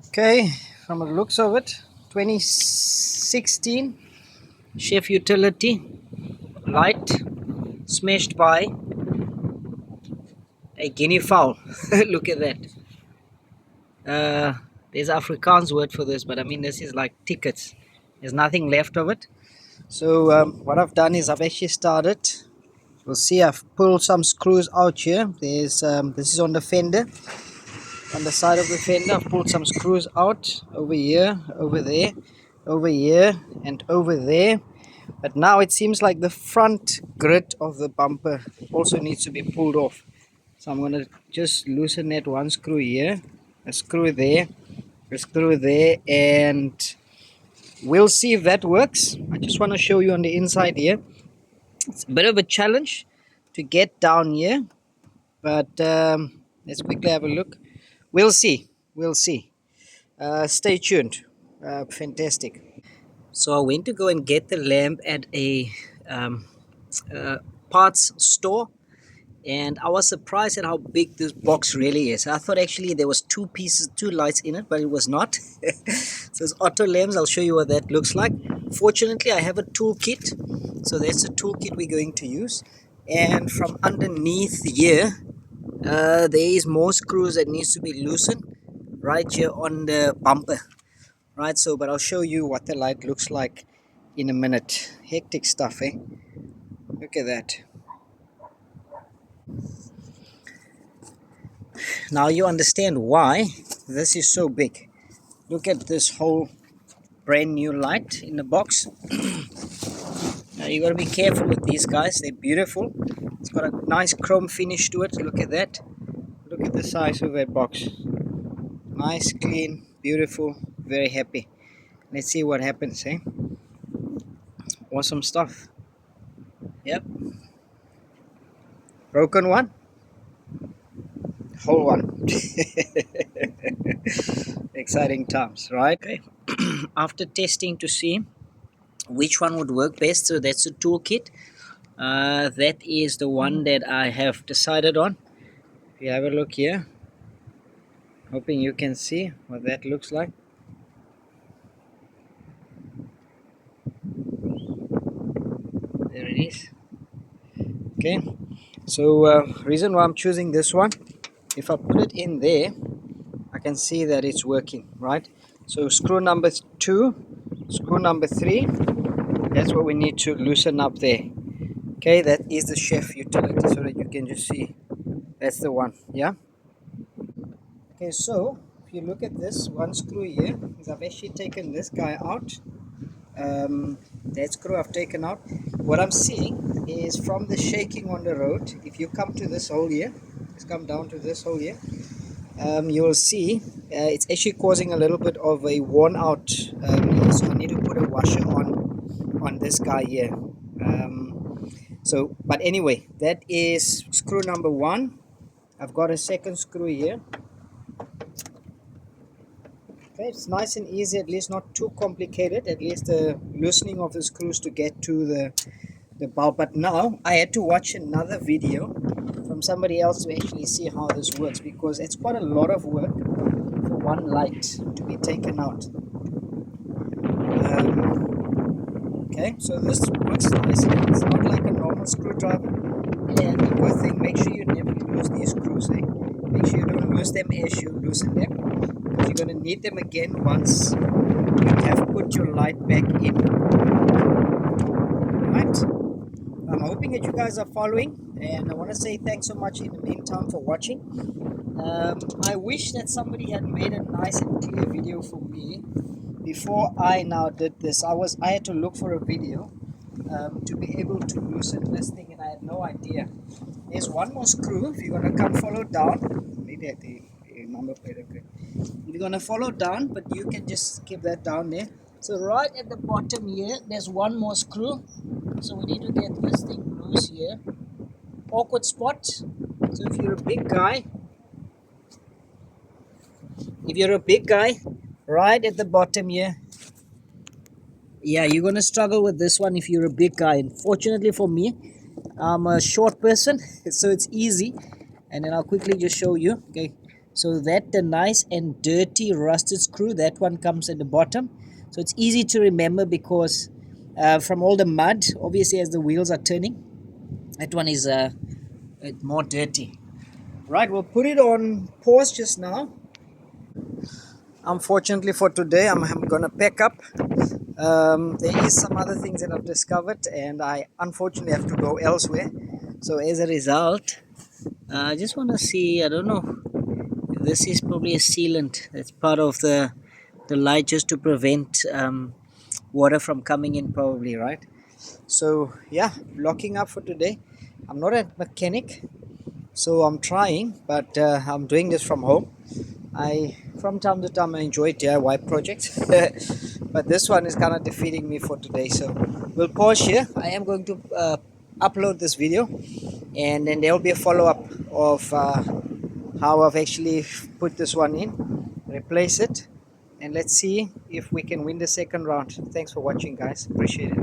Okay, from the looks of it, 2016 Chev Utility light smashed by a guinea fowl. Look at that. There's Afrikaans word for this, but I mean this is like tickets. There's nothing left of it. So what I've done is I've actually started. You'll see I've pulled some screws out here. There's this is on the fender. On the side of the fender, I've pulled some screws out over here, over there, over here, and over there. But now it seems like the front grid of the bumper also needs to be pulled off. So I'm going to just loosen that one screw here, a screw there, a screw there, and we'll see if that works. I just want to show you on the inside here. It's a bit of a challenge to get down here, but let's quickly have a look. We'll see. We'll see. Stay tuned. Fantastic. So I went to go and get the lamp at a parts store, and I was surprised at how big this box really is. I thought actually there was two lights in it, but it was not. So it's auto lamps. I'll show you what that looks like. Fortunately, I have a toolkit, so that's the toolkit we're going to use. And from underneath here, there is more screws that needs to be loosened right here on the bumper. Right, so but I'll show you what the light looks like in a minute. Hectic stuff, eh? Look at that. Now you understand why this is so big. Look at this whole brand new light in the box. Now you got to be careful with these guys. They're beautiful. It's got a nice chrome finish to it. Look at that. Look at the size of that box. Nice, clean, beautiful. Very happy. Let's see what happens, eh? Awesome stuff. Yep. Broken one. Whole one. Exciting times, right? Okay. After testing to see which one would work best, so that's the toolkit. That is the one that I have decided on. If you have a look here, hoping you can see what that looks like. There it is. Okay, so reason why I'm choosing this one, if I put it in there, I can see that it's working, right? So screw number 2, screw number 3, that's what we need to loosen up there. Okay, that is the Chev Utility, so that you can just see that's the one. Yeah. Okay, so if you look at this one screw here, I've actually taken this guy out. That screw I've taken out. What I'm seeing is from the shaking on the road, if you come to this hole here, just come down to this hole here, you will see it's actually causing a little bit of a worn out, so I need to put a washer on this guy here. But anyway, that is screw number 1. I've got a second screw here. Okay, it's nice and easy, at least not too complicated, at least the loosening of the screws to get to the bulb. But now I had to watch another video from somebody else to actually see how this works, because it's quite a lot of work for one light to be taken out. Okay, so this works nicely. It's not like a normal screwdriver. And the good thing, make sure you never lose these screws, eh? Make sure you don't lose them as you loosen them, because you're going to need them again once you have put your light back in. Right? I'm hoping that you guys are following, and I want to say thanks so much in the meantime for watching. I wish that somebody had made a nice and clear video for me before I now did this. I had to look for a video to be able to loosen this thing, and I had no idea. There's one more screw. If you're going to come follow down, maybe at the number plate, okay. You're going to follow down, but you can just keep that down there. So right at the bottom here, there's one more screw. So we need to get this thing loose here. Awkward spot. So if you're a big guy, right at the bottom here, yeah, you're going to struggle with this one if you're a big guy. Unfortunately for me, I'm a short person, so it's easy. And then I'll quickly just show you. Okay, So that the nice and dirty rusted screw, that one comes at the bottom. So it's easy to remember because from all the mud, obviously as the wheels are turning, that one is more dirty. Right, we'll put it on pause just now. Unfortunately for today, I'm gonna pack up. There is some other things that I've discovered, and I unfortunately have to go elsewhere. So as a result, I just want to see. I don't know. This is probably a sealant. That's part of the light, just to prevent water from coming in. Probably, right? So yeah, locking up for today. I'm not a mechanic, so I'm trying, but I'm doing this from home. I from time to time I enjoy DIY projects, but this one is kind of defeating me for today. So we'll pause here. I am going to upload this video, and then there will be a follow up of how I've actually put this one in, replace it, and let's see if we can win the second round. Thanks for watching, guys. Appreciate it.